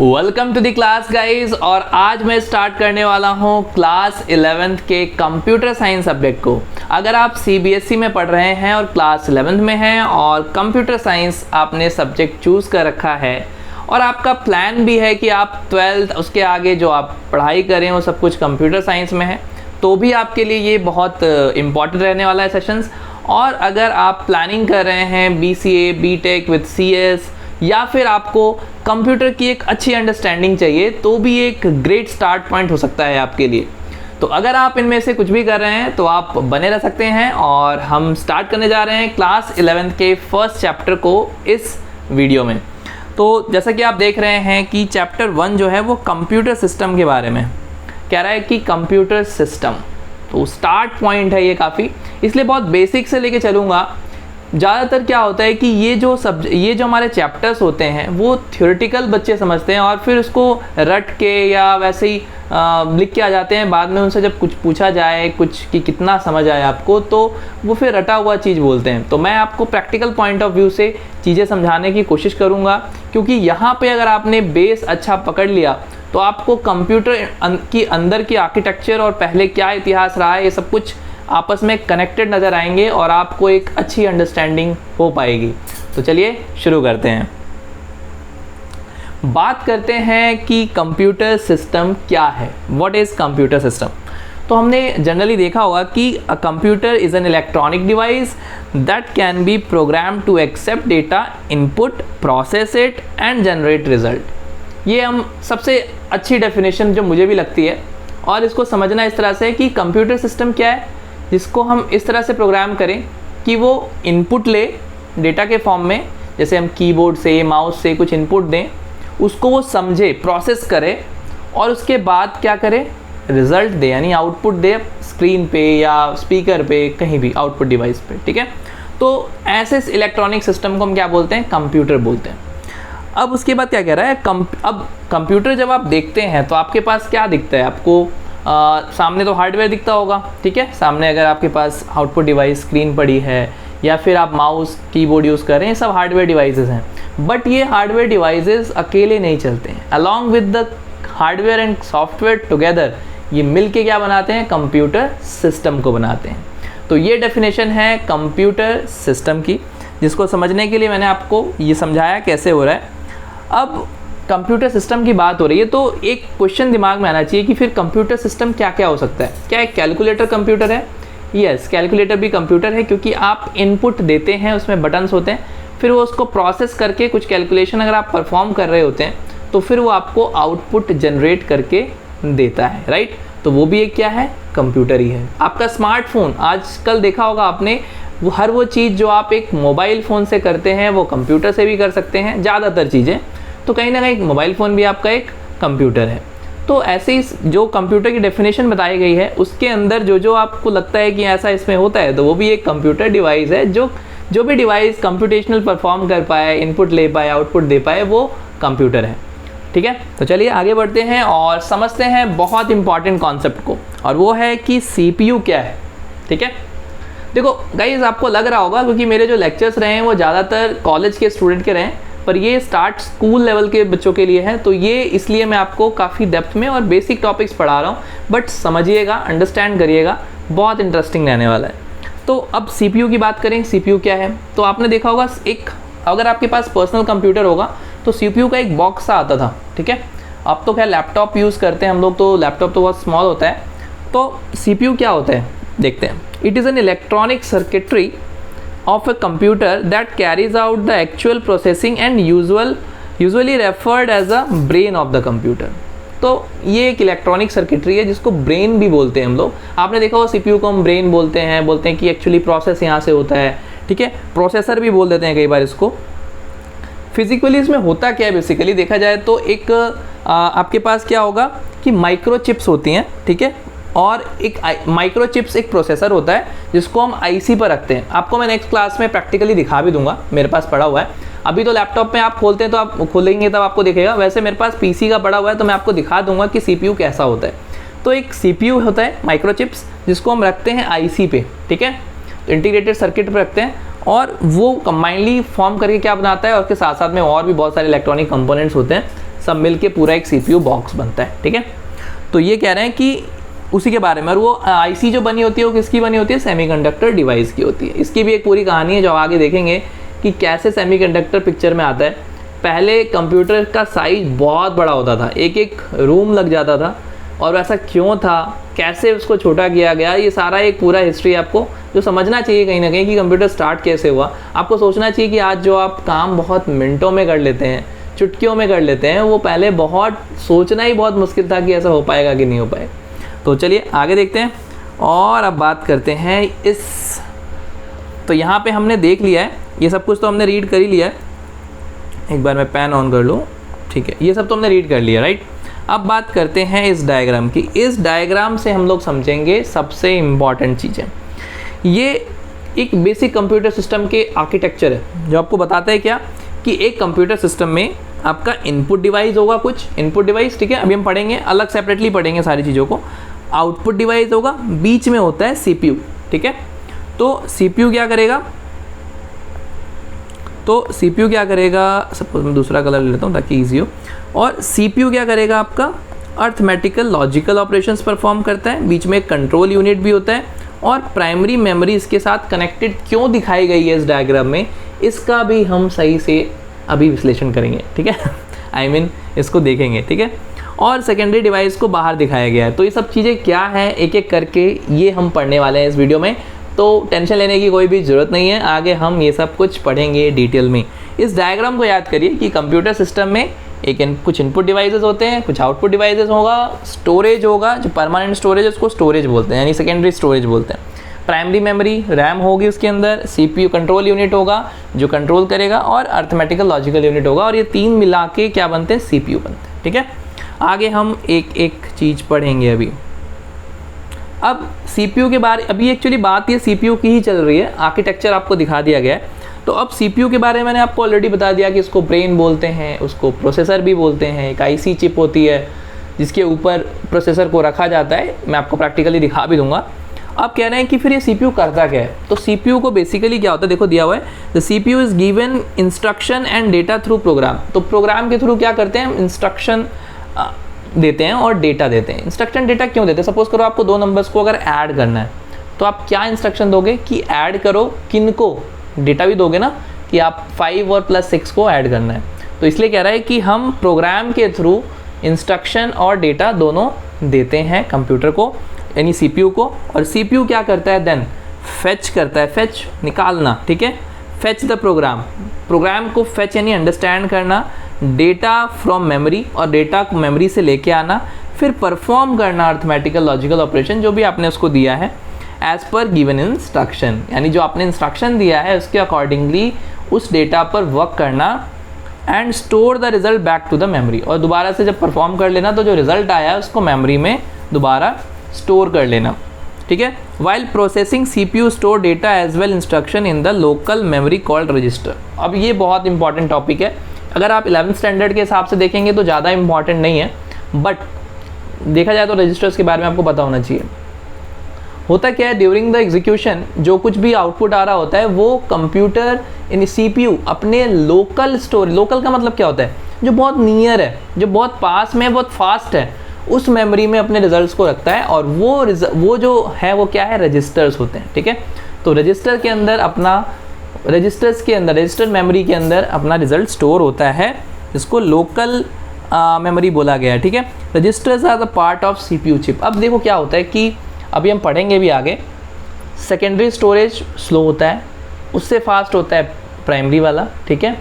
Welcome to the class guys. और आज मैं स्टार्ट करने वाला हूँ क्लास 11th के कंप्यूटर साइंस सब्जेक्ट को। अगर आप सीबीएसई में पढ़ रहे हैं और क्लास 11th में हैं और कंप्यूटर साइंस आपने सब्जेक्ट चूज़ कर रखा है और आपका प्लान भी है कि आप 12th उसके आगे जो आप पढ़ाई करें वो सब कुछ कंप्यूटर साइंस में है, तो भी आपके लिए ये बहुत इम्पॉर्टेंट रहने वाला है सेशंस। और अगर आप प्लानिंग कर रहे हैं बीसीए, बीटेक विद सीएस या फिर आपको कंप्यूटर की एक अच्छी अंडरस्टैंडिंग चाहिए, तो भी एक ग्रेट स्टार्ट पॉइंट हो सकता है आपके लिए। तो अगर आप इनमें से कुछ भी कर रहे हैं तो आप बने रह सकते हैं। और हम स्टार्ट करने जा रहे हैं क्लास 11th के फर्स्ट चैप्टर को इस वीडियो में। तो जैसा कि आप देख रहे हैं कि चैप्टर 1 जो है वो कंप्यूटर सिस्टम के बारे में कह रहा है कि कंप्यूटर सिस्टम, तो स्टार्ट पॉइंट है ये काफ़ी, इसलिए बहुत बेसिक से लेके चलूँगा। ज़्यादातर क्या होता है कि ये जो हमारे चैप्टर्स होते हैं वो थ्योरेटिकल बच्चे समझते हैं और फिर उसको रट के या वैसे ही लिख के आ जाते हैं। बाद में उनसे जब कुछ पूछा जाए कुछ कि कितना समझ आया आपको, तो वो फिर रटा हुआ चीज़ बोलते हैं। तो मैं आपको प्रैक्टिकल पॉइंट ऑफ व्यू से चीज़ें समझाने की कोशिश करूँगा, क्योंकि यहाँ पे अगर आपने बेस अच्छा पकड़ लिया तो आपको कंप्यूटर की अंदर की आर्किटेक्चर और पहले क्या इतिहास रहा है ये सब कुछ आपस में कनेक्टेड नज़र आएंगे और आपको एक अच्छी अंडरस्टैंडिंग हो पाएगी। तो चलिए शुरू करते हैं। बात करते हैं कि कंप्यूटर सिस्टम क्या है, व्हाट इज़ कंप्यूटर सिस्टम। तो हमने जनरली देखा होगा कि a computer is an electronic device that can be program to accept data input, process it and generate result. ये हम सबसे अच्छी डेफिनेशन जो मुझे भी लगती है। और इसको समझना इस तरह से है कि कंप्यूटर सिस्टम क्या है, जिसको हम इस तरह से प्रोग्राम करें कि वो इनपुट ले डेटा के फॉर्म में, जैसे हम कीबोर्ड से माउस से कुछ इनपुट दें, उसको वो समझे, प्रोसेस करे और उसके बाद क्या करे, रिज़ल्ट दे, यानी आउटपुट दे स्क्रीन पे या स्पीकर पे, कहीं भी आउटपुट डिवाइस पे। ठीक है, तो ऐसे इलेक्ट्रॉनिक सिस्टम को हम क्या बोलते हैं, कंप्यूटर बोलते हैं। अब उसके बाद क्या कह रहा है, अब कंप्यूटर जब आप देखते हैं तो आपके पास क्या दिखता है, आपको सामने तो हार्डवेयर दिखता होगा। ठीक है, सामने अगर आपके पास आउटपुट डिवाइस स्क्रीन पड़ी है या फिर आप माउस कीबोर्ड यूज़ कर रहे हैं, सब हार्डवेयर डिवाइसेस हैं। बट ये हार्डवेयर डिवाइसेस अकेले नहीं चलते हैं, along with the hardware and software together ये मिल के क्या बनाते हैं, कंप्यूटर सिस्टम को बनाते हैं। तो ये डेफिनेशन है कंप्यूटर सिस्टम की, जिसको समझने के लिए मैंने आपको ये समझाया कैसे हो रहा है। अब कंप्यूटर सिस्टम की बात हो रही है तो एक क्वेश्चन दिमाग में आना चाहिए कि फिर कंप्यूटर सिस्टम क्या क्या हो सकता है। क्या एक कैलकुलेटर कंप्यूटर है? यस, कैलकुलेटर भी कंप्यूटर है, क्योंकि आप इनपुट देते हैं, उसमें बटन्स होते हैं, फिर वो उसको प्रोसेस करके कुछ कैलकुलेशन अगर आप परफॉर्म कर रहे होते हैं तो फिर वो आपको आउटपुट जनरेट करके देता है, राइट। तो वो भी एक क्या है, कंप्यूटर ही है। आपका स्मार्टफोन, आजकल देखा होगा आपने, वो हर वो चीज़ जो आप एक मोबाइल फ़ोन से करते हैं वो कंप्यूटर से भी कर सकते हैं, ज़्यादातर चीज़ें। तो कहीं ना कहीं मोबाइल फ़ोन भी आपका एक कंप्यूटर है। तो ऐसे ही जो कंप्यूटर की डेफिनेशन बताई गई है उसके अंदर जो आपको लगता है कि ऐसा इसमें होता है, तो वो भी एक कंप्यूटर डिवाइस है। जो भी डिवाइस कंप्यूटेशनल परफॉर्म कर पाए, इनपुट ले पाए, आउटपुट दे पाए, वो कंप्यूटर है। ठीक है, तो चलिए आगे बढ़ते हैं और समझते हैं बहुत इंपॉर्टेंट कॉन्सेप्ट को, और वो है कि CPU क्या है। ठीक है, देखो गाइज, आपको लग रहा होगा क्योंकि मेरे जो लेक्चर्स रहे हैं वो ज़्यादातर कॉलेज के स्टूडेंट के रहे हैं, पर ये स्टार्ट स्कूल लेवल के बच्चों के लिए है, तो ये इसलिए मैं आपको काफ़ी डेप्थ में और बेसिक टॉपिक्स पढ़ा रहा हूँ। बट समझिएगा, अंडरस्टैंड करिएगा, बहुत इंटरेस्टिंग रहने वाला है। तो अब CPU की बात करें, CPU क्या है। तो आपने देखा होगा, एक अगर आपके पास पर्सनल कंप्यूटर होगा तो CPU का एक बॉक्स सा आता था। ठीक है, अब तो खैर लैपटॉप यूज़ करते हैं हम लोग, तो लैपटॉप तो बहुत स्मॉल होता है। तो CPU क्या होता है देखते हैं। It is an electronic circuitry of a computer that carries out the actual processing and usually referred as a brain of the computer। तो ये एक इलेक्ट्रॉनिक सर्किटरी है जिसको ब्रेन भी बोलते हैं हम लोग। आपने देखा हो CPU को हम ब्रेन बोलते हैं कि एक्चुअली प्रोसेस यहाँ से होता है। ठीक है, प्रोसेसर भी बोल देते हैं कई बार इसको। फिजिकली इसमें होता क्या है, बेसिकली देखा जाए तो एक आपके पास क्या होगा कि माइक्रो चिप्स होती हैं। ठीक है, और एक माइक्रो चिप्स एक प्रोसेसर होता है जिसको हम IC पर रखते हैं। आपको मैं नेक्स्ट क्लास में प्रैक्टिकली दिखा भी दूंगा, मेरे पास पड़ा हुआ है। अभी तो लैपटॉप में आप खोलते हैं तो आप खोलेंगे तब आपको दिखेगा, वैसे मेरे पास PC का पड़ा हुआ है तो मैं आपको दिखा दूंगा कि CPU कैसा होता है। तो एक CPU होता है माइक्रो चिप्स, जिसको हम रखते हैं IC पे। ठीक है, तो इंटीग्रेटेड सर्किट पर रखते हैं और वो कंबाइनली फॉर्म करके क्या बनाता है, और उसके साथ साथ में और भी बहुत सारे इलेक्ट्रॉनिक कंपोनेंट्स होते हैं। सब मिलके पूरा एक CPU बॉक्स बनता है, ठीक है। तो ये कह रहे हैं कि उसी के बारे में, और वो IC जो बनी होती है वो किसकी बनी होती है, सेमीकंडक्टर डिवाइस की होती है। इसकी भी एक पूरी कहानी है जो आगे देखेंगे कि कैसे सेमीकंडक्टर पिक्चर में आता है। पहले कंप्यूटर का साइज बहुत बड़ा होता था, एक एक रूम लग जाता था, और वैसा क्यों था, कैसे उसको छोटा किया गया, ये सारा एक पूरा हिस्ट्री आपको जो समझना चाहिए कहीं ना कहीं कि कंप्यूटर स्टार्ट कैसे हुआ। आपको सोचना चाहिए कि आज जो आप काम बहुत मिनटों में कर लेते हैं, चुटकियों में कर लेते हैं, वो पहले बहुत सोचना ही बहुत मुश्किल था कि ऐसा हो पाएगा कि नहीं हो पाएगा। तो चलिए आगे देखते हैं और अब बात करते हैं इस, तो यहाँ पे हमने देख लिया है ये सब कुछ, तो हमने रीड कर ही लिया है। एक बार मैं पेन ऑन कर लूँ, ठीक है, ये सब तो हमने रीड कर लिया, राइट। अब बात करते हैं इस डायग्राम की। इस डायग्राम से हम लोग समझेंगे सबसे इम्पॉर्टेंट चीज़ें। ये एक बेसिक कंप्यूटर सिस्टम के आर्किटेक्चर है जो आपको बताता है क्या, कि एक कंप्यूटर सिस्टम में आपका इनपुट डिवाइस होगा, कुछ इनपुट डिवाइस, ठीक है, अभी हम पढ़ेंगे, अलग सेपरेटली पढ़ेंगे सारी चीज़ों को। आउटपुट डिवाइस होगा, बीच में होता है CPU, ठीक है। तो CPU क्या करेगा, सपोज मैं दूसरा कलर ले लेता हूँ ताकि ईजी हो। और CPU क्या करेगा, आपका अर्थमेटिकल लॉजिकल ऑपरेशंस परफॉर्म करता है, बीच में एक कंट्रोल यूनिट भी होता है, और प्राइमरी मेमोरी इसके साथ कनेक्टेड क्यों दिखाई गई है इस डायग्राम में, इसका भी हम सही से अभी विश्लेषण करेंगे, ठीक है। I mean, इसको देखेंगे, ठीक है। और सेकेंडरी डिवाइस को बाहर दिखाया गया है। तो ये सब चीज़ें क्या हैं एक एक करके ये हम पढ़ने वाले हैं इस वीडियो में, तो टेंशन लेने की कोई भी ज़रूरत नहीं है, आगे हम ये सब कुछ पढ़ेंगे डिटेल में। इस डायग्राम को याद करिए कि कंप्यूटर सिस्टम में कुछ इनपुट डिवाइसेस होते हैं, कुछ आउटपुट डिवाइसेस होगा, स्टोरेज होगा, जो परमानेंट स्टोरेज है उसको स्टोरेज बोलते हैं, यानी सेकेंडरी स्टोरेज बोलते हैं। प्राइमरी मेमोरी रैम होगी, उसके अंदर CPU कंट्रोल यूनिट होगा जो कंट्रोल करेगा, और अर्थमेटिकल लॉजिकल यूनिट होगा, और ये तीन मिला के क्या बनते हैं, CPU बनते हैं, ठीक है। आगे हम एक एक चीज़ पढ़ेंगे अभी। अब CPU के बारे, अभी एक्चुअली बात ये CPU की ही चल रही है, आर्किटेक्चर आपको दिखा दिया गया है। तो अब CPU के बारे में मैंने आपको ऑलरेडी बता दिया कि इसको ब्रेन बोलते हैं, उसको प्रोसेसर भी बोलते हैं, एक IC चिप होती है जिसके ऊपर प्रोसेसर को रखा जाता है, मैं आपको प्रैक्टिकली दिखा भी दूंगा। अब कह रहे हैं कि फिर ये CPU करता क्या है, तो CPU को बेसिकली क्या होता है, देखो दिया हुआ है, the CPU is given instruction and data through program. तो प्रोग्राम के थ्रू क्या करते हैं, इंस्ट्रक्शन देते हैं और डेटा देते हैं। इंस्ट्रक्शन डेटा क्यों देते हैं, सपोज करो आपको दो नंबर्स को अगर ऐड करना है तो आप क्या इंस्ट्रक्शन दोगे कि ऐड करो, किनको, डेटा भी दोगे ना कि आप 5 और +6 को ऐड करना है। तो इसलिए कह रहा है कि हम प्रोग्राम के थ्रू इंस्ट्रक्शन और डेटा दोनों देते हैं कंप्यूटर को, यानी CPU को। और CPU क्या करता है, देन फेच करता है, फेच निकालना, ठीक है, फेच द प्रोग्राम को फेच यानी अंडरस्टैंड करना, डेटा फ्रॉम मेमोरी, और डेटा को मेमोरी से लेके आना, फिर परफॉर्म करना अर्थमेटिकल लॉजिकल ऑपरेशन जो भी आपने उसको दिया है एज पर गिवन इंस्ट्रक्शन, यानी जो आपने इंस्ट्रक्शन दिया है उसके अकॉर्डिंगली उस डेटा पर वर्क करना, and store the result back to the memory, और दोबारा से जब परफॉर्म कर लेना तो जो रिजल्ट आया है उसको मेमोरी में दोबारा स्टोर कर लेना, ठीक है। While processing CPU store data as well instruction in the local memory called register. अब ये बहुत इंपॉर्टेंट टॉपिक है, अगर आप 11th स्टैंडर्ड के हिसाब से देखेंगे तो ज़्यादा इंपॉर्टेंट नहीं है, बट देखा जाए तो रजिस्टर्स के बारे में आपको पता होना चाहिए। होता क्या है, ड्यूरिंग द एग्जीक्यूशन जो कुछ भी आउटपुट आ रहा होता है वो कंप्यूटर यानी CPU अपने लोकल स्टोर, लोकल का मतलब क्या होता है, जो बहुत नियर है, जो बहुत पास में है, बहुत फास्ट है, उस मेमोरी में अपने रिजल्ट्स को रखता है, और वो जो है वो क्या है, रजिस्टर्स होते हैं, ठीक है। तो रजिस्टर के अंदर अपना, रजिस्टर मेमोरी के अंदर अपना रिजल्ट स्टोर होता है, जिसको लोकल मेमोरी बोला गया है, ठीक है। Registers are the part of CPU chip. अब देखो क्या होता है कि अभी हम पढ़ेंगे भी आगे, सेकेंडरी स्टोरेज स्लो होता है, उससे फास्ट होता है प्राइमरी वाला, ठीक है।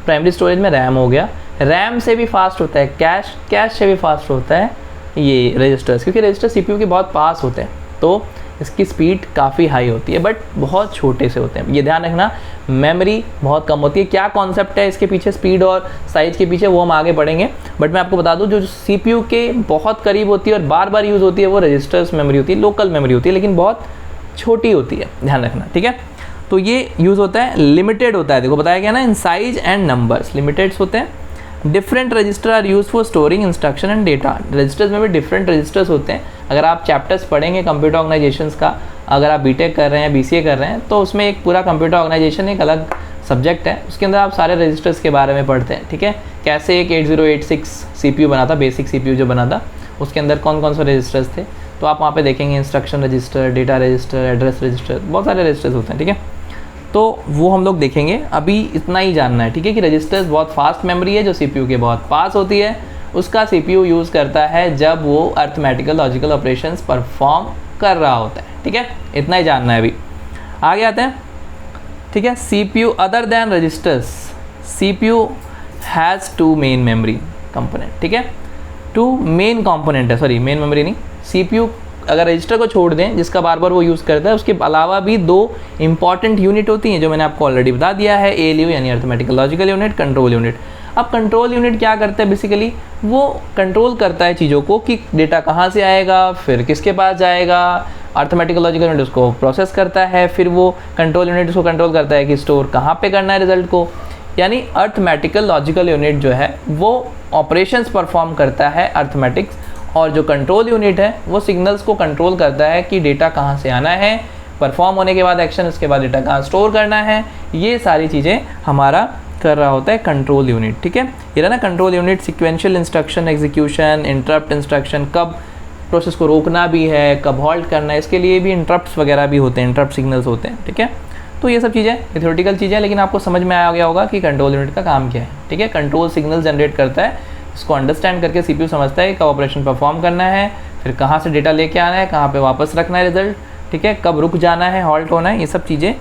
प्राइमरी स्टोरेज में रैम हो गया, रैम से भी फास्ट होता है कैश, कैश से भी फास्ट होता है ये रजिस्टर्स, क्योंकि रजिस्टर CPU के बहुत पास होते हैं, तो इसकी स्पीड काफ़ी हाई होती है, बट बहुत छोटे से होते हैं, ये ध्यान रखना। मेमोरी बहुत कम होती है। क्या कॉन्सेप्ट है इसके पीछे, स्पीड और साइज़ के पीछे, वो हम आगे पढ़ेंगे, बट मैं आपको बता दूं जो CPU के बहुत करीब होती है और बार बार यूज़ होती है वो रजिस्टर्स मेमोरी होती है, लोकल मेमोरी होती है, लेकिन बहुत छोटी होती है, ध्यान रखना, ठीक है। तो ये यूज़ होता है, लिमिटेड होता है, देखो बताया गया ना, in size and numbers limiteds होते हैं। Different register are use for storing instruction and data. Registers में भी डिफरेंट रजिस्टर्स होते हैं। अगर आप चैप्टर्स पढ़ेंगे कंप्यूटर ऑर्गेनाइजेशंस का, अगर आप बीटेक कर रहे हैं, BCA कर रहे हैं, तो उसमें एक पूरा कंप्यूटर ऑर्गेनाइजेशन एक अलग सब्जेक्ट है, उसके अंदर आप सारे रजिस्टर्स के बारे में पढ़ते हैं, ठीक है। कैसे एक 8086 CPU बना था, बेसिक CPU जो बना था, उसके अंदर कौन कौन से रजिस्टर्स थे, तो आप वहाँ पे देखेंगे instruction register, data register, address register, बहुत सारे रजिस्टर्स होते हैं, ठीक है। तो वो हम लोग देखेंगे, अभी इतना ही जानना है, ठीक है, कि रजिस्टर्स बहुत फास्ट मेमोरी है जो CPU के बहुत पास होती है, उसका CPU यूज़ करता है जब वो अर्थमेटिकल लॉजिकल ऑपरेशंस परफॉर्म कर रहा होता है, ठीक है। इतना ही जानना है। अभी आगे आते हैं, ठीक है। CPU other than registers, CPU has 2 main memory component, ठीक है। 2 मेन कंपोनेंट है, सॉरी मेन मेमोरी नहीं, CPU अगर रजिस्टर को छोड़ दें जिसका बार बार वो यूज़ करता है, उसके अलावा भी 2 इंपॉर्टेंट यूनिट होती हैं जो मैंने आपको ऑलरेडी बता दिया है, ALU यानी arithmetical logical unit, control unit. अब कंट्रोल यूनिट क्या करता है, बेसिकली वो कंट्रोल करता है चीज़ों को कि डेटा कहाँ से आएगा, फिर किसके पास जाएगा। अर्थमेटिकल लॉजिकल यूनिट उसको प्रोसेस करता है, फिर वो कंट्रोल यूनिट उसको कंट्रोल करता है कि स्टोर कहाँ पे करना है रिजल्ट को। यानी अर्थमेटिकल लॉजिकल यूनिट जो है वो ऑपरेशंस परफॉर्म करता है अर्थमेटिक्स, और जो कंट्रोल यूनिट है वो सिग्नल्स को कंट्रोल करता है कि डेटा कहाँ से आना है, परफॉर्म होने के बाद एक्शन, उसके बाद डेटा कहाँ स्टोर करना है, ये सारी चीज़ें हमारा कर रहा होता है कंट्रोल यूनिट, ठीक है। ये रहा ना control unit, sequential instruction execution, interrupt instruction, कब प्रोसेस को रोकना भी है, कब हॉल्ट करना है, इसके लिए भी इंटरप्ट्स वगैरह भी होते हैं, इंटरप्ट सिग्नल्स होते हैं, ठीक है। तो ये सब चीज़ें थ्योरेटिकल चीज़ें, लेकिन आपको समझ में आ गया होगा कि कंट्रोल यूनिट का काम क्या है, ठीक है। कंट्रोल सिग्नल जनरेट करता है, इसको अंडरस्टैंड करके CPU समझता है कब ऑपरेशन परफॉर्म करना है, फिर कहाँ से डेटा लेके आना है, कहाँ पे वापस रखना है रिजल्ट, ठीक है, कब रुक जाना है, हॉल्ट होना है, ये सब चीज़ें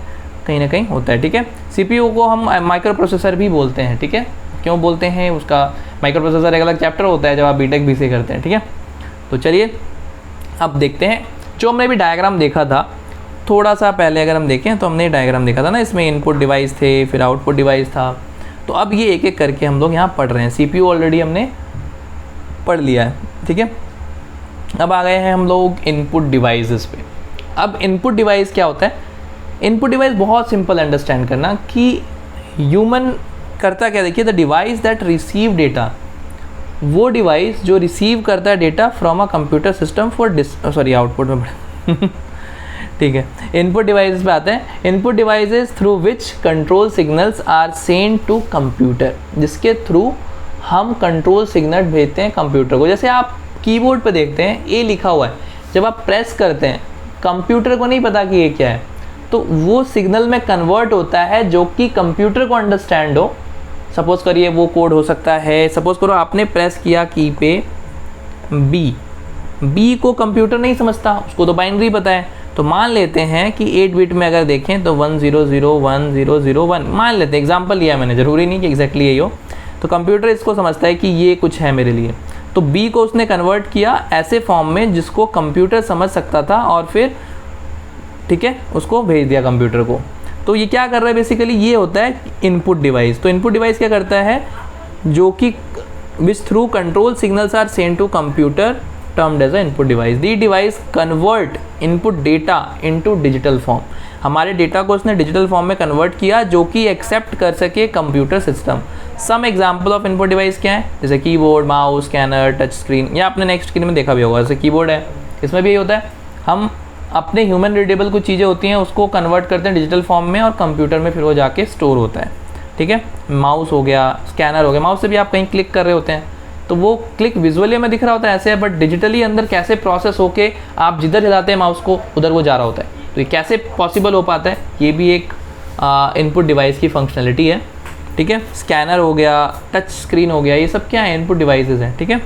कहीं ना कहीं होता है, ठीक है। CPU को हम माइक्रो प्रोसेसर भी बोलते हैं, ठीक है। क्यों बोलते हैं, उसका माइक्रो प्रोसेसर एक अलग चैप्टर होता है जब आप बीटेक BCA करते हैं, ठीक है। तो चलिए अब देखते हैं, जो हमने भी डायग्राम देखा था थोड़ा सा पहले, अगर हम देखें तो हमने डायग्राम देखा था ना, इसमें इनपुट डिवाइस थे, फिर आउटपुट डिवाइस था। तो अब ये एक एक करके हम लोग यहाँ पढ़ रहे हैं। CPU ऑलरेडी हमने पढ़ लिया है, ठीक है। अब आ गए हैं हम लोग इनपुट डिवाइसेस पे। अब इनपुट डिवाइस क्या होता है, इनपुट डिवाइस बहुत सिंपल अंडरस्टैंड करना कि ह्यूमन करता क्या, देखिए, the device that receive data, वो डिवाइस जो रिसीव करता है data from a computer system for output में ठीक है। इनपुट डिवाइसेस पे आते हैं। Input devices through which control signals are send to computer, जिसके थ्रू हम कंट्रोल सिग्नल भेजते हैं कंप्यूटर को। जैसे आप कीबोर्ड पे देखते हैं ए लिखा हुआ है, जब आप प्रेस करते हैं कंप्यूटर को नहीं पता कि ये क्या है, तो वो सिग्नल में कन्वर्ट होता है जो कि कंप्यूटर को अंडरस्टैंड हो। सपोज़ करिए वो कोड हो सकता है, सपोज़ करो आपने प्रेस किया की पे बी को कंप्यूटर नहीं समझता, उसको तो बाइनरी पता है। तो मान लेते हैं कि 8 बिट में अगर देखें तो 1001 मान लेते हैं, एग्जाम्पल लिया मैंने, ज़रूरी नहीं कि एग्जैक्टली यही हो। तो कंप्यूटर इसको समझता है कि ये कुछ है मेरे लिए, तो बी को उसने कन्वर्ट किया ऐसे फॉर्म में जिसको कंप्यूटर समझ सकता था, और फिर ठीक है उसको भेज दिया कंप्यूटर को। तो ये क्या कर रहा है, बेसिकली ये होता है इनपुट डिवाइस। तो इनपुट डिवाइस क्या करता है, जो कि which through control signals are send to computer termed as a input device. The device convert input data into digital form, हमारे डेटा को उसने डिजिटल फॉर्म में कन्वर्ट किया जो कि एक्सेप्ट कर सके computer system. Some example of input device क्या है, जैसे keyboard, mouse, scanner, touch screen, या आपने नेक्स्ट स्क्रीन में देखा भी होगा, जैसे कीबोर्ड है, इसमें भी यही होता है, हम अपने ह्यूमन रीडेबल कुछ चीज़ें होती हैं उसको कन्वर्ट करते हैं डिजिटल फॉर्म में, और कंप्यूटर में फिर वो जाके स्टोर होता है, ठीक है। माउस हो गया, स्कैनर हो गया, माउस से भी आप कहीं क्लिक कर रहे होते हैं तो वो क्लिक विजुअली में दिख रहा होता है ऐसे है, बट डिजिटली अंदर कैसे प्रोसेस होके आप जिधर हिलाते हैं माउस को उधर वो जा रहा होता है। तो ये कैसे पॉसिबल हो पाता है, ये भी एक इनपुट डिवाइस की फंक्शनलिटी है, ठीक है। स्कैनर हो गया, टच स्क्रीन हो गया, ये सब क्या है, इनपुट डिवाइसेस हैं, ठीक है।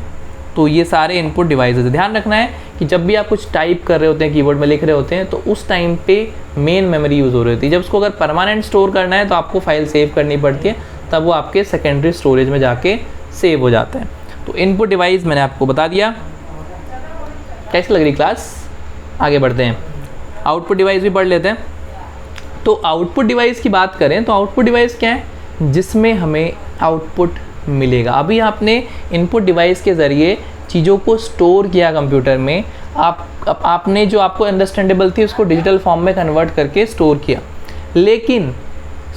तो ये सारे इनपुट डिवाइसेस, ध्यान रखना है कि जब भी आप कुछ टाइप कर रहे होते हैं, कीबोर्ड में लिख रहे होते हैं, तो उस टाइम पे मेन मेमोरी यूज़ हो रही होती है। जब उसको अगर परमानेंट स्टोर करना है तो आपको फाइल सेव करनी पड़ती है, तब वो आपके सेकेंडरी स्टोरेज में जाके सेव हो जाता है। तो इनपुट डिवाइस मैंने आपको बता दिया। कैसी लग रही क्लास, आगे बढ़ते हैं। आउटपुट डिवाइस भी पढ़ लेते हैं। तो आउटपुट डिवाइस की बात करें तो आउटपुट डिवाइस क्या है, जिसमें हमें आउटपुट मिलेगा। अभी आपने इनपुट डिवाइस के ज़रिए चीज़ों को स्टोर किया कंप्यूटर में, आपने जो आपको अंडरस्टैंडेबल थी उसको डिजिटल फॉर्म में कन्वर्ट करके स्टोर किया, लेकिन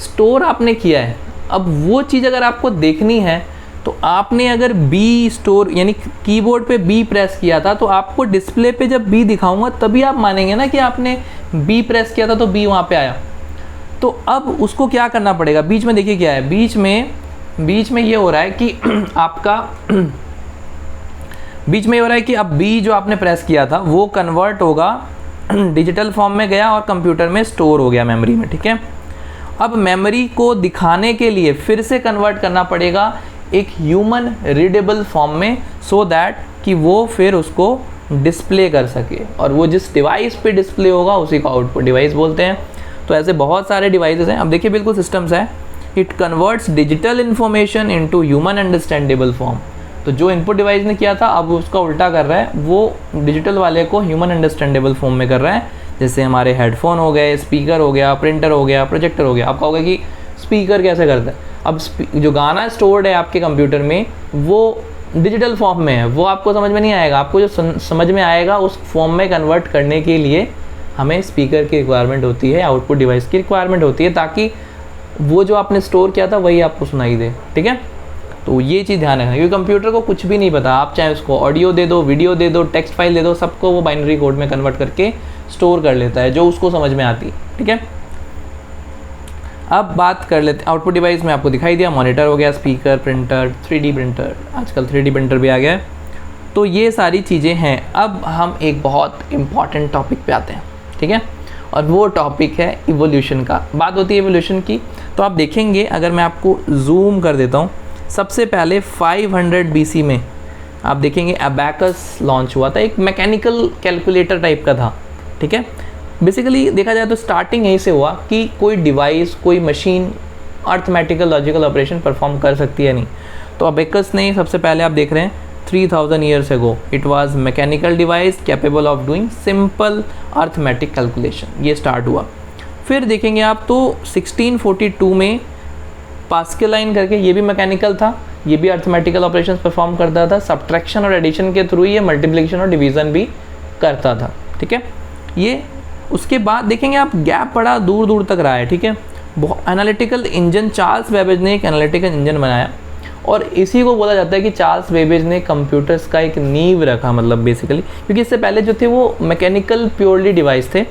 स्टोर आपने किया है। अब वो चीज़ अगर आपको देखनी है तो आपने अगर बी स्टोर यानी कीबोर्ड पे बी प्रेस किया था, तो आपको डिस्प्ले पे जब बी दिखाऊंगा तभी आप मानेंगे ना कि आपने बी प्रेस किया था तो बी वहाँ पे आया। तो अब उसको क्या करना पड़ेगा, बीच में देखिए क्या है, बीच में ये हो रहा है कि आपका बीच में ये हो रहा है कि अब बी जो आपने प्रेस किया था वो कन्वर्ट होगा, डिजिटल फॉर्म में गया और कंप्यूटर में स्टोर हो गया मेमोरी में, ठीक है। अब मेमोरी को दिखाने के लिए फिर से कन्वर्ट करना पड़ेगा एक ह्यूमन रीडेबल फॉर्म में, सो दैट कि वो फिर उसको डिस्प्ले कर सके, और वो जिस डिवाइस पे डिस्प्ले होगा उसी को आउटपुट डिवाइस बोलते हैं। तो ऐसे बहुत सारे डिवाइसेस हैं। अब देखिए बिल्कुल सिस्टम्स है, it converts digital information into human understandable form. तो जो इनपुट डिवाइस ने किया था अब उसका उल्टा कर रहा है, वो डिजिटल वाले को ह्यूमन अंडरस्टैंडेबल फॉर्म में कर रहा है। जैसे हमारे हेडफोन हो गए, स्पीकर हो गया, प्रिंटर हो गया, प्रोजेक्टर हो गया। आप कहोगे कि स्पीकर कैसे करता है, अब जो गाना स्टोर्ड है आपके कंप्यूटर में वो डिजिटल फॉर्म में है, वो आपको समझ में नहीं आएगा। आपको जो समझ में आएगा उस फॉर्म में कन्वर्ट करने के लिए हमें स्पीकर की रिक्वायरमेंट होती है, आउटपुट डिवाइस की रिक्वायरमेंट होती है, ताकि वो जो आपने स्टोर किया था वही आपको सुनाई दे, ठीक है। तो ये चीज़ ध्यान रखना, क्योंकि कंप्यूटर को कुछ भी नहीं पता, आप चाहे उसको ऑडियो दे दो, वीडियो दे दो, टेक्स्ट फाइल दे दो, सबको वो बाइनरी कोड में कन्वर्ट करके स्टोर कर लेता है जो उसको समझ में आती है, ठीक है। अब बात कर लेते हैं आउटपुट डिवाइस में, आपको दिखाई दिया मॉनिटर हो गया, स्पीकर, प्रिंटर, 3D प्रिंटर, आजकल 3D प्रिंटर भी आ गया है। तो ये सारी चीज़ें हैं। अब हम एक बहुत इम्पॉर्टेंट टॉपिक पे आते हैं, ठीक है, और वो टॉपिक है इवोल्यूशन का। बात होती है इवोल्यूशन की, तो आप देखेंगे अगर मैं आपको जूम कर देता हूँ, सबसे पहले 500 BC में आप देखेंगे अबैकस लॉन्च हुआ था, एक मैकेनिकल कैलकुलेटर टाइप का था, ठीक है। बेसिकली देखा जाए तो स्टार्टिंग यहीं से हुआ कि कोई डिवाइस, कोई machine arithmetical logical operation perform कर सकती है नहीं। तो अबैकस ने सबसे पहले आप देख रहे हैं 3000 years ago it was mechanical device capable of doing simple arithmetic calculation, ये स्टार्ट हुआ। फिर देखेंगे आप तो 1642 में पास्कलाइन करके, ये भी मैकेनिकल था, ये भी अर्थमेटिकल ऑपरेशंस परफॉर्म करता था, सब्ट्रैक्शन और एडिशन के थ्रू ये मल्टीप्लिकेशन और डिवीज़न भी करता था, ठीक है। ये उसके बाद देखेंगे आप गैप बड़ा दूर दूर तक रहा है, ठीक है। एनालिटिकल इंजन, चार्ल्स बेबेज ने एक एनालिटिकल इंजन बनाया और इसी को बोला जाता है कि चार्ल्स बेबेज ने कंप्यूटर्स का एक नींव रखा, मतलब बेसिकली, क्योंकि इससे पहले जो थे वो मैकेनिकल प्योरली डिवाइस थे।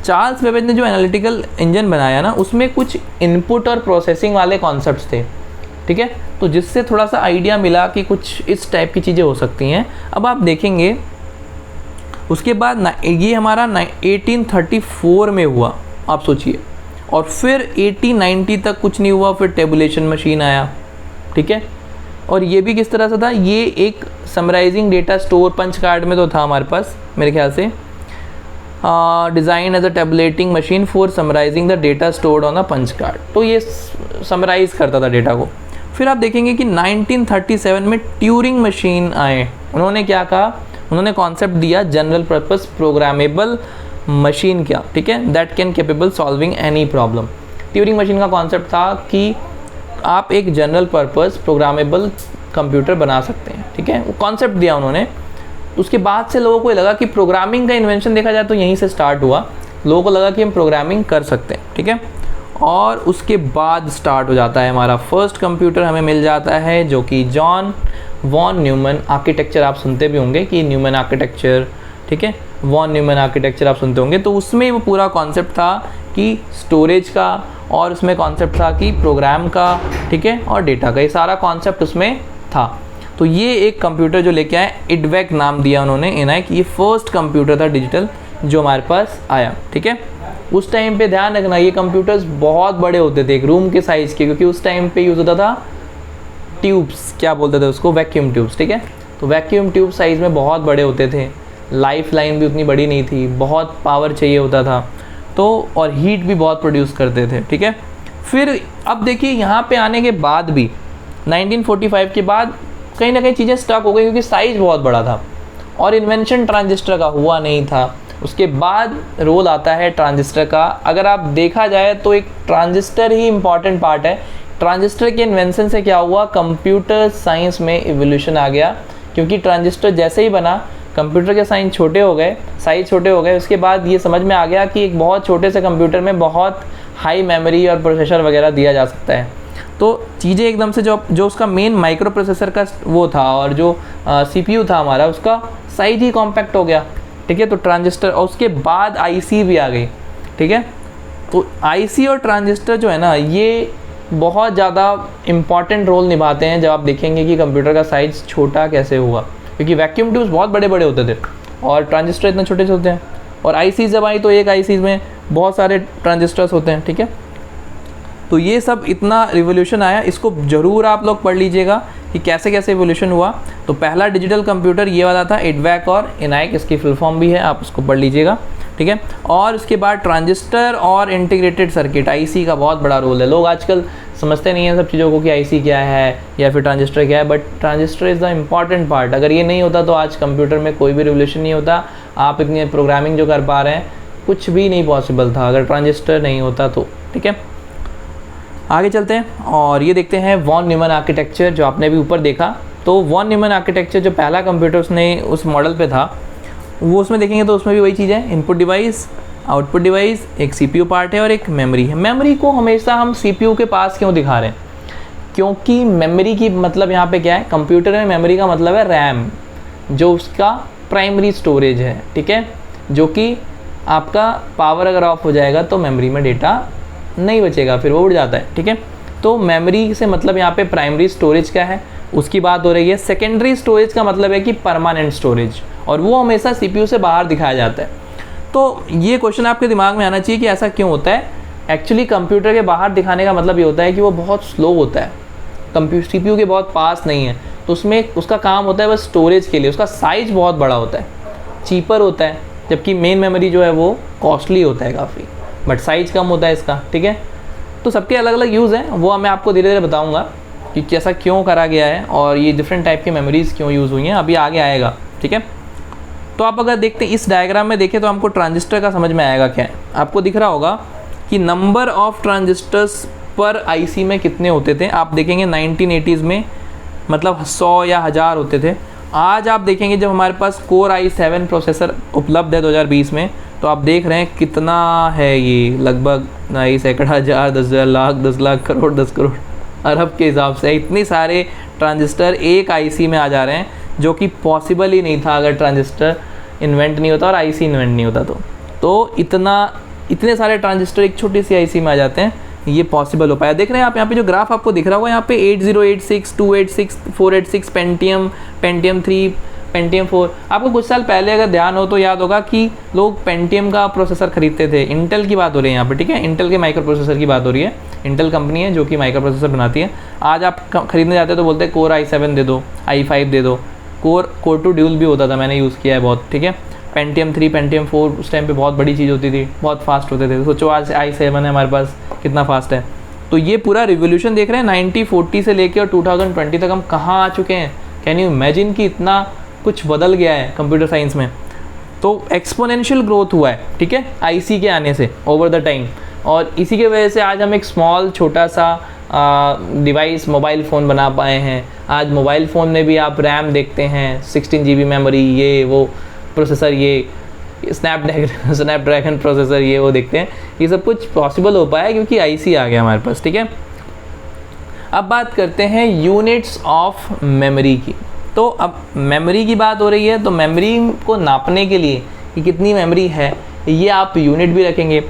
चार्ल्स बेबेज ने जो एनालिटिकल इंजन बनाया ना, उसमें कुछ इनपुट और प्रोसेसिंग वाले कॉन्सेप्ट्स थे, ठीक है, तो जिससे थोड़ा सा आइडिया मिला कि कुछ इस टाइप की चीज़ें हो सकती हैं। अब आप देखेंगे उसके बाद ये हमारा 1834 में हुआ, आप सोचिए, और फिर 1890 तक कुछ नहीं हुआ, फिर टेबुलेशन मशीन आया, ठीक है। और ये भी किस तरह से था, ये एक summarizing data store, punch card में तो था हमारे पास मेरे ख्याल से, design as a tabulating machine for summarizing the data stored on a punch card. तो ये समराइज करता था डेटा को। फिर आप देखेंगे कि 1937 में ट्यूरिंग मशीन आए। उन्होंने क्या कहा, उन्होंने कॉन्सेप्ट दिया जनरल पर्पस प्रोग्रामेबल मशीन क्या, ठीक है, that can capable solving any problem. Turing machine का कॉन्सेप्ट था कि आप एक जनरल पर्पस प्रोग्रामेबल कंप्यूटर बना सकते हैं, ठीक है, वो कॉन्सेप्ट दिया उन्होंने। उसके बाद से लोगों को लगा कि प्रोग्रामिंग का इन्वेंशन देखा जाए तो यहीं से स्टार्ट हुआ, लोगों को लगा कि हम प्रोग्रामिंग कर सकते हैं, ठीक है। और उसके बाद स्टार्ट हो जाता है हमारा फर्स्ट कंप्यूटर, हमें मिल जाता है जो कि जॉन वॉन न्यूमन आर्किटेक्चर, आप सुनते भी होंगे कि न्यूमन आर्किटेक्चर, ठीक है, वॉन न्यूमन आर्किटेक्चर आप सुनते होंगे। तो उसमें वो पूरा कॉन्सेप्ट था कि स्टोरेज का, और उसमें कॉन्सेप्ट था कि प्रोग्राम का, ठीक है, और डेटा का, ये सारा कॉन्सेप्ट उसमें था। तो ये एक कंप्यूटर जो लेके आए, इडवेक नाम दिया उन्होंने इन्हें, कि ये फर्स्ट कंप्यूटर था डिजिटल जो हमारे पास आया, ठीक है। उस टाइम पे ध्यान रखना ये कंप्यूटर्स बहुत बड़े होते थे, एक रूम के साइज़ के, क्योंकि उस टाइम पे यूज़ होता था ट्यूब्स, क्या बोलते थे उसको, वैक्यूम ट्यूब्स, ठीक है। तो वैक्यूम ट्यूब साइज़ में बहुत बड़े होते थे, लाइफ लाइन भी उतनी बड़ी नहीं थी, बहुत पावर चाहिए होता था, तो और हीट भी बहुत प्रोड्यूस करते थे, ठीक है। फिर अब देखिए यहाँ पे आने के बाद भी 1945 के बाद कहीं ना कहीं चीज़ें स्टक हो गई, क्योंकि साइज़ बहुत बड़ा था और इन्वेंशन ट्रांजिस्टर का हुआ नहीं था। उसके बाद रोल आता है ट्रांजिस्टर का। अगर आप देखा जाए तो एक ट्रांजिस्टर ही इम्पॉर्टेंट पार्ट है। ट्रांजिस्टर के इन्वेंशन से क्या हुआ, कंप्यूटर साइंस में इवोल्यूशन आ गया, क्योंकि ट्रांजिस्टर जैसे ही बना कंप्यूटर के साइज छोटे हो गए, उसके बाद ये समझ में आ गया कि एक बहुत छोटे से कंप्यूटर में बहुत हाई मेमोरी और प्रोसेसर वगैरह दिया जा सकता है। तो चीज़ें एकदम से जो उसका मेन माइक्रो प्रोसेसर का वो था और जो CPU था हमारा, उसका साइज ही कॉम्पैक्ट हो गया, ठीक है। तो ट्रांजिस्टर, और उसके बाद IC भी आ गई, ठीक है। तो आईसी और ट्रांजिस्टर जो है ना, ये बहुत ज़्यादा इम्पॉर्टेंट रोल निभाते हैं जब आप देखेंगे कि कंप्यूटर का साइज़ छोटा कैसे हुआ, क्योंकि वैक्यूम ट्यूब्स बहुत बड़े बड़े होते थे और ट्रांजिस्टर इतने छोटे होते हैं। और आईसी जब आई तो एक आईसी में बहुत सारे ट्रांजिस्टर्स होते हैं, ठीक है। तो ये सब इतना रिवोल्यूशन आया, इसको ज़रूर आप लोग पढ़ लीजिएगा कि कैसे कैसे रिवोल्यूशन हुआ। तो पहला डिजिटल कंप्यूटर ये वाला था, EDVAC और ENIAC, इसकी फुल फॉर्म भी है, आप उसको पढ़ लीजिएगा, ठीक है। और उसके बाद ट्रांजिस्टर और इंटीग्रेटेड सर्किट, आईसी का बहुत बड़ा रोल है। लोग आजकल समझते नहीं हैं सब चीज़ों को कि आईसी क्या है या फिर ट्रांजिस्टर क्या है, but transistor is the important part. अगर ये नहीं होता तो आज कंप्यूटर में कोई भी रिवोल्यूशन नहीं होता। आप इतनी प्रोग्रामिंग जो कर पा रहे हैं, कुछ भी नहीं पॉसिबल था अगर ट्रांजिस्टर नहीं होता तो, ठीक है। आगे चलते हैं और ये देखते हैं वॉन न्यूमन आर्किटेक्चर, जो आपने भी ऊपर देखा। तो वॉन न्यूमन आर्किटेक्चर जो पहला कंप्यूटर उसने उस मॉडल पे था, वो उसमें देखेंगे तो उसमें भी वही चीज़ है, इनपुट डिवाइस, आउटपुट डिवाइस, एक सीपीयू पार्ट है और एक मेमोरी है। मेमोरी को हमेशा हम सीपीयू के पास क्यों दिखा रहे हैं? क्योंकि मेमोरी की मतलब यहाँ पे क्या है, कंप्यूटर में मेमोरी का मतलब है रैम, जो उसका प्राइमरी स्टोरेज है, ठीक है, जो कि आपका पावर अगर ऑफ हो जाएगा तो मेमोरी में डेटा नहीं बचेगा, फिर वो उड़ जाता है, ठीक है। तो मेमोरी से मतलब यहाँ पे प्राइमरी स्टोरेज क्या है उसकी बात हो रही है। सेकेंडरी स्टोरेज का मतलब है कि परमानेंट स्टोरेज, और वो हमेशा सीपीयू से बाहर दिखाया जाता है। तो ये क्वेश्चन आपके दिमाग में आना चाहिए कि ऐसा क्यों होता है। एक्चुअली कंप्यूटर के बाहर दिखाने का मतलब ये होता है कि वो बहुत स्लो होता है, सीपीयू के बहुत पास नहीं है, तो उसमें उसका काम होता है बस स्टोरेज के लिए। उसका साइज बहुत बड़ा होता है, चीपर होता है, जबकि मेन मेमोरी जो है वो कॉस्टली होता है काफ़ी, बट साइज कम होता है इसका, ठीक है। तो सबके अलग अलग यूज़ हैं, वो मैं आपको धीरे धीरे बताऊंगा कि कैसा क्यों करा गया है और ये डिफरेंट टाइप की मेमोरीज़ क्यों यूज़ हुई हैं, अभी आगे आएगा, ठीक है। तो आप अगर देखते हैं इस डायग्राम में देखें तो हमको ट्रांजिस्टर का समझ में आएगा क्या है। आपको दिख रहा होगा कि नंबर ऑफ़ ट्रांजिस्टर्स पर आईसी में कितने होते थे। आप देखेंगे 1980s में मतलब 100 या 1000 होते थे। आज आप देखेंगे जब हमारे पास Core i7 प्रोसेसर उपलब्ध है 2020 में, तो आप देख रहे हैं कितना है ये, लगभग 2 सैकड़ा, 1000, 10,000, लाख, 10 लाख, करोड़, 10 करोड़, अरब के हिसाब से इतने सारे ट्रांजिस्टर एक आईसी में आ जा रहे हैं, जो कि पॉसिबल ही नहीं था अगर ट्रांजिस्टर इन्वेंट नहीं होता और आईसी इन्वेंट नहीं होता। तो इतने सारे ट्रांजिस्टर एक छोटी सी आईसी में आ जाते हैं, ये पॉसिबल हो पाया। देख रहे हैं आप यहाँ पे जो ग्राफ आपको दिख रहा होगा, यहाँ पे 8086, 286, 486, पेंटियम 3, पेंटियम 4। आपको कुछ साल पहले अगर ध्यान हो तो याद होगा कि लोग पेंटियम का प्रोसेसर खरीदते थे। इंटेल की बात हो रही है यहाँ पे, ठीक है, इंटेल के माइक्रो प्रोसेसर की बात हो रही है। इंटेल कंपनी है जो कि माइक्रो प्रोसेसर बनाती है। आज आप खरीदने जाते हो तो बोलते हैं Core i7 दे दो, i5 दे दो। Core 2 ड्यूल भी होता था, मैंने यूज़ किया है बहुत, ठीक है। पेंटियम 3, पेंटियम 4 उस टाइम पे बहुत बड़ी चीज़ होती थी, बहुत फास्ट होते थे। सोचो आज i7 है हमारे पास, कितना फास्ट है। तो ये पूरा रिवोल्यूशन देख रहे हैं, 1940 से लेकर और 2020 तक हम कहाँ आ चुके हैं। कैन यू इमेजिन कि इतना कुछ बदल गया है कंप्यूटर साइंस में। तो एक्सपोनेंशियल ग्रोथ हुआ है, ठीक है, आईसी के आने से ओवर द टाइम। और इसी की वजह से आज हम एक स्मॉल छोटा सा डिवाइस मोबाइल फ़ोन बना पाए हैं। आज मोबाइल फ़ोन में भी आप रैम देखते हैं, 16 GB मेमोरी, ये वो प्रोसेसर, ये स्नैपड्रैगन प्रोसेसर, ये वो देखते हैं। ये सब कुछ पॉसिबल हो पाया क्योंकि आईसी आ गया हमारे पास, ठीक है। अब बात करते हैं यूनिट्स ऑफ मेमोरी की। तो अब मेमोरी की बात हो रही है, तो मेमोरी को नापने के लिए कि कितनी मेमोरी है, ये आप यूनिट भी रखेंगे।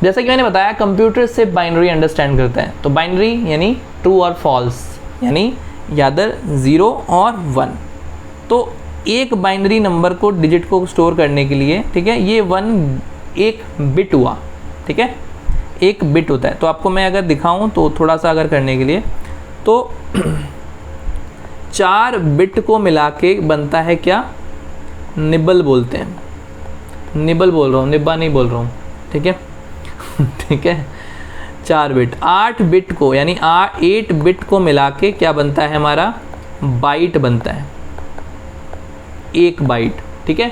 जैसा कि मैंने बताया, कंप्यूटर से बाइनरी अंडरस्टैंड करता है। तो बाइनरी यानी ट्रू और फॉल्स, यानी यादर 0 और 1। तो एक बाइनरी नंबर को, डिजिट को स्टोर करने के लिए, ठीक है, ये 1 एक बिट हुआ, ठीक है, एक बिट होता है। तो आपको मैं अगर दिखाऊं तो थोड़ा सा अगर करने के लिए, तो 4 बिट को मिला के बनता है क्या, निबल बोलते हैं। निबल बोल रहा हूँ, निब्बा नहीं बोल रहा हूँ, ठीक है ठीक है। 4 बिट, 8 बिट को यानी 8 बिट को मिला के क्या बनता है हमारा, बाइट बनता है, 1 बाइट, ठीक है।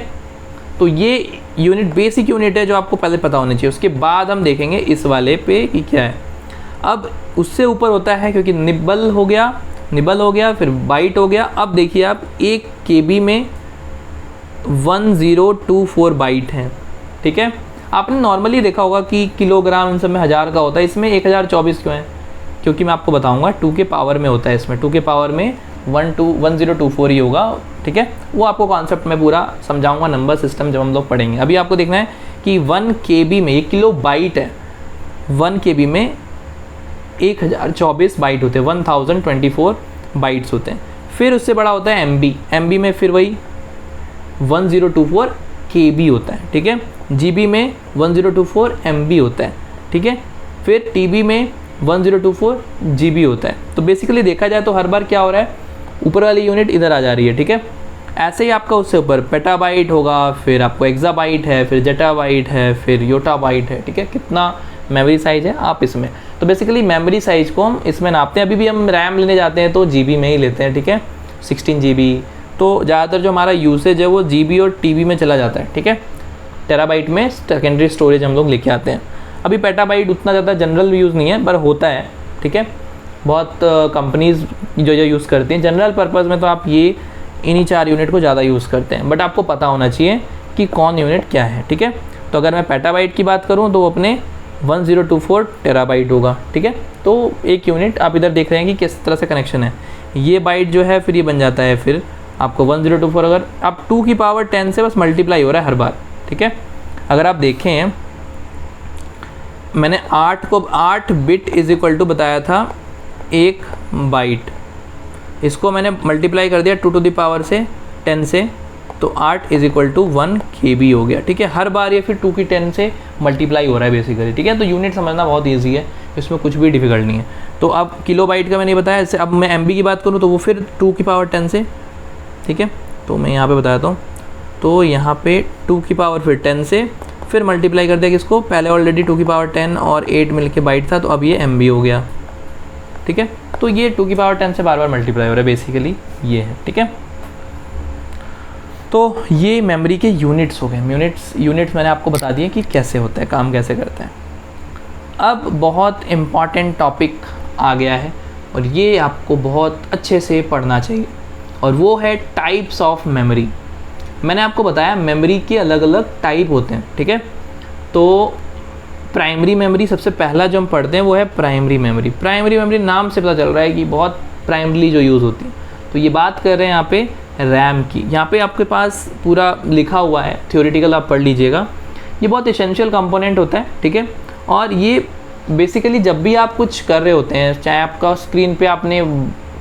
तो ये यूनिट बेसिक यूनिट है जो आपको पहले पता होना चाहिए। उसके बाद हम देखेंगे इस वाले पे कि क्या है। अब उससे ऊपर होता है, क्योंकि निबल हो गया, फिर बाइट हो गया। अब देखिए आप 1 KB में 1024 बाइट हैं, ठीक है। आपने नॉर्मली देखा होगा कि किलोग्राम इन सब में 1000 का होता है, इसमें 1024 क्यों है, क्योंकि मैं आपको बताऊंगा 2 के पावर में होता है। इसमें 2 के पावर में 1024 ही होगा, ठीक है। वो आपको कॉन्सेप्ट में पूरा समझाऊंगा, नंबर सिस्टम जब हम लोग पढ़ेंगे। अभी आपको देखना है कि 1 KB में, ये किलो बाइट है, 1 KB में 1024 बाइट होते हैं, 1024 बाइट्स होते हैं। फिर उससे बड़ा होता है MB में फिर वही 1024 KB होता है, ठीक है। GB में 1024 MB होता है, ठीक है। फिर TB में 1024 GB होता है। तो बेसिकली देखा जाए तो हर बार क्या हो रहा है, ऊपर वाली यूनिट इधर आ जा रही है, ठीक है। ऐसे ही आपका उससे ऊपर पेटाबाइट होगा, फिर आपको एक्साबाइट है, फिर जेटाबाइट है, फिर योटाबाइट है, ठीक है। कितना मेमोरी साइज़ है आप इसमें, तो बेसिकली मेमोरी साइज़ को हम इसमें नापते हैं। अभी भी हम रैम लेने जाते हैं तो GB में ही लेते हैं, ठीक है, 16 GB। तो ज़्यादातर जो हमारा यूसेज है वो GB और TB में चला जाता है, ठीक है। टेराबाइट में सेकेंडरी स्टोरेज हम लोग लेके आते हैं। अभी पेटाबाइट उतना ज़्यादा जनरल यूज़ नहीं है, पर होता है, ठीक है। बहुत कंपनीज़ जो यूज़ करती हैं। जनरल पर्पज़ में तो आप ये इन्हीं 4 यूनिट को ज़्यादा यूज़ करते हैं, बट आपको पता होना चाहिए कि कौन यूनिट क्या है, ठीक है। तो अगर मैं पेटाबाइट की बात करूँ तो वो अपने 1024 टेराबाइट होगा, ठीक है। तो एक यूनिट आप इधर देख रहे हैं कि किस तरह से कनेक्शन है। ये बाइट जो है फिर ये बन जाता है, फिर आपको 1024 अगर आप 2 की पावर 10 से बस मल्टीप्लाई हो रहा है हर बार, ठीक है। अगर आप देखें मैंने 8 बिट इज इक्वल टू बताया था 1 बाइट, इसको मैंने मल्टीप्लाई कर दिया 2 टू द पावर से 10 से, तो 8 इज इक्वल टू 1 KB हो गया, ठीक है। हर बार ये फिर 2 की 10 से मल्टीप्लाई हो रहा है बेसिकली, ठीक है। तो यूनिट समझना बहुत ईजी है, इसमें कुछ भी डिफिकल्ट नहीं है। तो अब किलो बाइट का मैंने बताया, इससे अब मैं MB की बात करूँ तो वो फिर 2 की पावर 10 से, ठीक है। तो मैं यहाँ पे बताता हूँ, तो यहाँ पे 2 की पावर फिर 10 से, फिर मल्टीप्लाई कर दिया किसको, पहले ऑलरेडी 2 की पावर 10 और 8 मिल के बाइट था, तो अब ये MB हो गया, ठीक है। तो ये 2 की पावर 10 से बार बार मल्टीप्लाई हो रहा है, बेसिकली ये है, ठीक है। तो ये मेमोरी के यूनिट्स हो गए। यूनिट्स मैंने आपको बता दिए कि कैसे होता है, काम कैसे करते हैं। अब बहुत इम्पॉर्टेंट टॉपिक आ गया है और ये आपको बहुत अच्छे से पढ़ना चाहिए, और वो है टाइप्स ऑफ मेमोरी। मैंने आपको बताया मेमोरी के अलग अलग टाइप होते हैं, ठीक है। तो प्राइमरी मेमोरी सबसे पहला जो हम पढ़ते हैं वो है प्राइमरी मेमोरी। प्राइमरी मेमोरी नाम से पता चल रहा है कि बहुत प्राइमरीली जो यूज़ होती है। तो ये बात कर रहे हैं यहाँ पे रैम की। यहाँ पे आपके पास पूरा लिखा हुआ है, थ्योरेटिकल आप पढ़ लीजिएगा। ये बहुत एसेंशियल कंपोनेंट होता है, ठीक है। और ये बेसिकली जब भी आप कुछ कर रहे होते हैं, चाहे आपका स्क्रीन पे आपने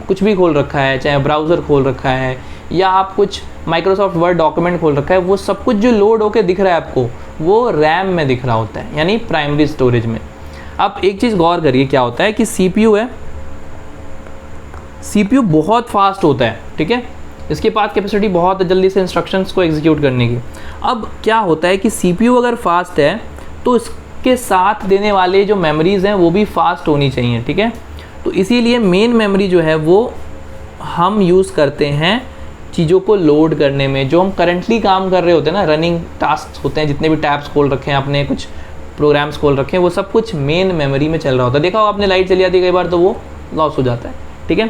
कुछ भी खोल रखा है, चाहे ब्राउज़र खोल रखा है, या आप कुछ माइक्रोसॉफ्ट वर्ड डॉक्यूमेंट खोल रखा है, वो सब कुछ जो लोड होके दिख रहा है आपको, वो रैम में दिख रहा होता है, यानी प्राइमरी स्टोरेज में। अब एक चीज़ गौर करिए, क्या होता है कि CPU है, CPU बहुत फास्ट होता है, ठीक है। इसके पास कैपेसिटी बहुत है जल्दी से इंस्ट्रक्शंस को एग्जीक्यूट करने की। अब क्या होता है कि CPU अगर फास्ट है तो इसके साथ देने वाले जो मेमोरीज़ हैं वो भी फास्ट होनी चाहिए, ठीक है। तो इसीलिए मेन मेमोरी जो है वो हम यूज़ करते हैं चीज़ों को लोड करने में। जो हम करंटली काम कर रहे होते हैं ना, रनिंग टास्क होते हैं, जितने भी टैब्स खोल रखे हैं आपने, कुछ प्रोग्राम्स खोल रखे हैं, वो सब कुछ मेन मेमोरी में चल रहा होता है। देखा हो आपने, लाइट चली जाती है कई बार तो वो लॉस हो जाता है, ठीक है।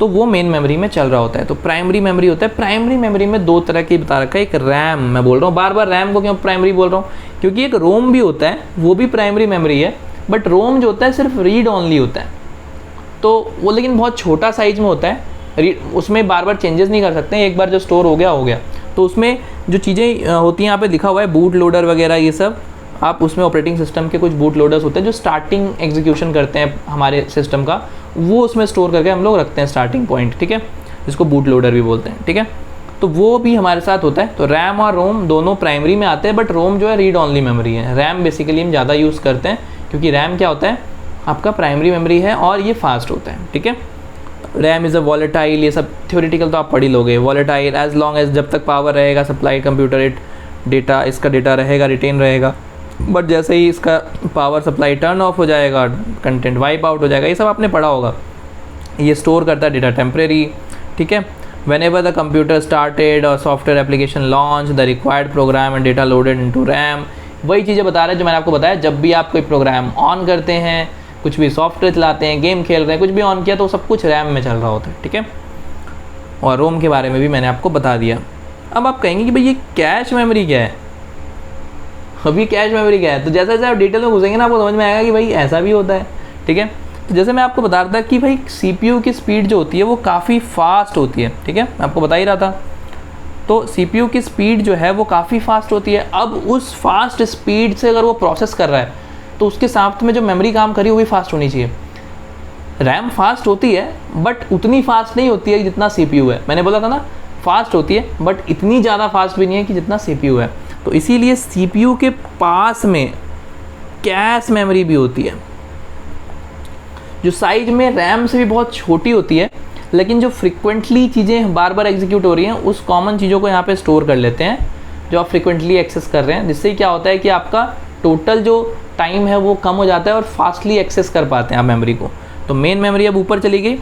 तो वो मेन मेमोरी में चल रहा होता है। तो प्राइमरी मेमोरी होता है। प्राइमरी मेमोरी में 2 तरह की बता रखा है। एक रैम, मैं बोल रहा हूँ बार बार रैम को क्यों प्राइमरी बोल रहा हूँ, क्योंकि एक रोम भी होता है, वो भी प्राइमरी मेमोरी है, बट रोम जो होता है सिर्फ रीड ऑनली होता है। तो वो लेकिन बहुत छोटा साइज में होता है, उसमें बार बार चेंजेस नहीं कर सकते हैं, एक बार जो स्टोर हो गया हो गया। तो उसमें जो चीज़ें होती हैं, यहाँ पे लिखा हुआ है बूट लोडर वगैरह, ये सब आप उसमें ऑपरेटिंग सिस्टम के कुछ बूट लोडर्स होते हैं जो स्टार्टिंग एग्जीक्यूशन करते हैं हमारे सिस्टम का, वो उसमें स्टोर करके हम लोग रखते हैं स्टार्टिंग पॉइंट, ठीक है, जिसको बूट लोडर भी बोलते हैं, ठीक है। तो वो भी हमारे साथ होता है। तो रैम और रोम दोनों प्राइमरी में आते हैं, बट रोम जो है रीड ऑनली मेमोरी है। रैम बेसिकली हम ज़्यादा यूज़ करते हैं, क्योंकि रैम क्या होता है, आपका प्राइमरी मेमोरी है और ये फास्ट होता है, ठीक है। रैम इज़ अ वॉलेटाइल, ये सब थ्योरेटिकल तो आप पढ़ ही लोगे। वॉलेटाइल एज लॉन्ग एज, जब तक पावर रहेगा सप्लाई कंप्यूटर, इट डेटा, इसका डेटा रहेगा, रिटेन रहेगा। बट जैसे ही इसका पावर सप्लाई टर्न ऑफ हो जाएगा, कंटेंट वाइप आउट हो जाएगा। ये सब आपने पढ़ा होगा। ये स्टोर करता है डेटा टेम्परेरी, ठीक है। Whenever the computer started और software application launch, the required program and data loaded into RAM. वही चीज़ें बता रहे हैं जो मैंने आपको बताया। जब भी आप कोई प्रोग्राम ऑन करते हैं, कुछ भी सॉफ्टवेयर चलाते हैं, गेम खेल रहे हैं, कुछ भी ऑन किया, तो सब कुछ रैम में चल रहा होता है, ठीक है। और रोम के बारे में भी मैंने आपको बता दिया। अब आप कहेंगे कि भाई ये कैश मेमोरी क्या है, अभी कैश मेमोरी क्या है। तो जैसे जैसे आप डिटेल में घुसेंगे ना, आपको समझ में आएगा कि भाई ऐसा भी होता है, ठीक है। तो जैसे मैं आपको बता रहा था कि भाई CPU की स्पीड जो होती है वो काफ़ी फास्ट होती है, ठीक है, मैं आपको बता ही रहा था। तो CPU की स्पीड जो है वो काफ़ी फास्ट होती है। अब उस फास्ट स्पीड से अगर वो प्रोसेस कर रहा है, तो उसके साथ में जो मेमोरी काम करी वो भी फास्ट होनी चाहिए। रैम फास्ट होती है बट उतनी फास्ट नहीं होती है जितना CPU है। मैंने बोला था ना, फास्ट होती है बट इतनी ज़्यादा फास्ट भी नहीं है कि जितना CPU है। तो इसीलिए CPU के पास में कैश मेमोरी भी होती है, जो साइज में रैम से भी बहुत छोटी होती है, लेकिन जो फ्रिक्वेंटली चीज़ें बार बार एग्जीक्यूट हो रही हैं उस कॉमन चीज़ों को यहाँ पे स्टोर कर लेते हैं जो आप फ्रिक्वेंटली एक्सेस कर रहे हैं, जिससे क्या होता है कि आपका टोटल जो टाइम है वो कम हो जाता है और फास्टली एक्सेस कर पाते हैं आप मेमोरी को। तो मेन मेमोरी अब ऊपर चली गई,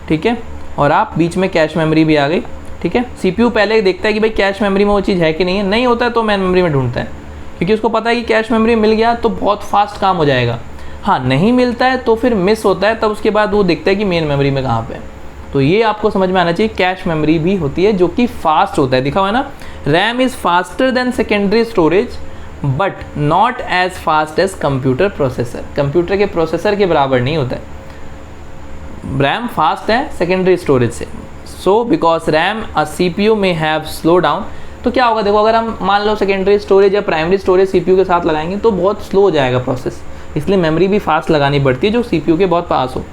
ठीक है, और आप बीच में कैश मेमोरी भी आ गई, ठीक है। CPU पहले देखता है कि भाई कैश मेमोरी में वो चीज़ है कि नहीं है, नहीं होता है तो मेन मेमोरी में ढूंढता है, क्योंकि उसको पता है कि कैश मेमोरी मिल गया तो बहुत फास्ट काम हो जाएगा। हाँ, नहीं मिलता है तो फिर मिस होता है, तब उसके बाद वो देखता है कि मेन मेमोरी में कहाँ पे है। तो ये आपको समझ में आना चाहिए, कैश मेमोरी भी होती है जो कि फास्ट होता है, दिखा हुआ है ना, RAM is faster than secondary storage but not as fast as computer processor. Computer के प्रोसेसर के बराबर नहीं होता है, रैम फास्ट है सेकेंडरी स्टोरेज से। So because RAM a CPU में हैव स्लो डाउन, तो क्या होगा देखो, अगर हम मान लो सेकेंडरी स्टोरेज या प्राइमरी स्टोरेज CPU के साथ लगाएंगे तो बहुत स्लो हो जाएगा प्रोसेस, इसलिए मेमोरी भी फास्ट लगानी पड़ती है जो CPU के बहुत पास हो।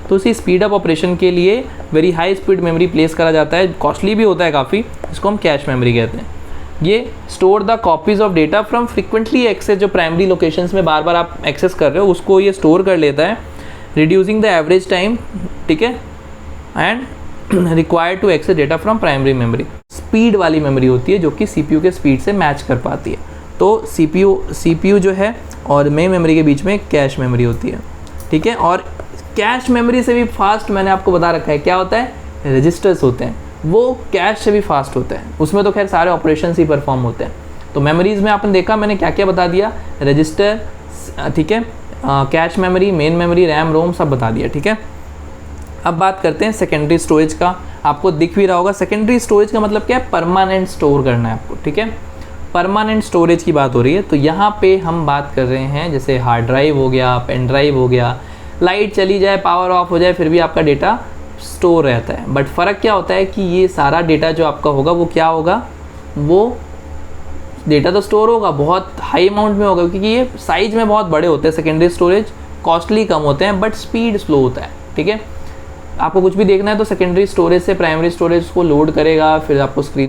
तो इसी स्पीड अप ऑपरेशन के लिए very high speed memory place करा जाता है, कॉस्टली भी होता है काफ़ी, इसको हम कैश मेमोरी कहते हैं। ये store the copies of data from frequently access, जो प्राइमरी लोकेशंस में बार बार आप एक्सेस कर रहे हो उसको ये स्टोर कर लेता है, रिड्यूसिंग द एवरेज टाइम, ठीक है, and required to access data from primary memory. Speed वाली मेमोरी होती है जो कि CPU के स्पीड से मैच कर पाती है। तो CPU जो है और मेन मेमोरी के बीच में कैश मेमोरी होती है, ठीक है। और कैश मेमोरी से भी फास्ट मैंने आपको बता रखा है क्या होता है, रजिस्टर्स होते हैं, वो कैश से भी फास्ट होते हैं, उसमें तो खैर सारे ऑपरेशन ही परफॉर्म होते हैं। तो मेमोरीज़ में आपने देखा मैंने क्या क्या बता दिया, रजिस्टर, ठीक है, cache memory, main memory, RAM ROM सब बता दिया, ठीक है। अब बात करते हैं सेकेंडरी स्टोरेज का। आपको दिख भी रहा होगा, सेकेंडरी स्टोरेज का मतलब क्या है, परमानेंट स्टोर करना है आपको, ठीक है, परमानेंट स्टोरेज की बात हो रही है। तो यहाँ पे हम बात कर रहे हैं जैसे हार्ड ड्राइव हो गया, पेन ड्राइव हो गया, लाइट चली जाए, पावर ऑफ हो जाए, फिर भी आपका डेटा स्टोर रहता है। बट फ़र्क क्या होता है कि ये सारा डेटा जो आपका होगा वो क्या होगा, वो डेटा तो स्टोर होगा, बहुत हाई अमाउंट में होगा, क्योंकि ये साइज में बहुत बड़े होते हैं सेकेंडरी स्टोरेज, कॉस्टली कम होते हैं बट स्पीड स्लो होता है, ठीक है। आपको कुछ भी देखना है तो सेकेंडरी स्टोरेज से प्राइमरी स्टोरेज को लोड करेगा, फिर आपको स्क्रीन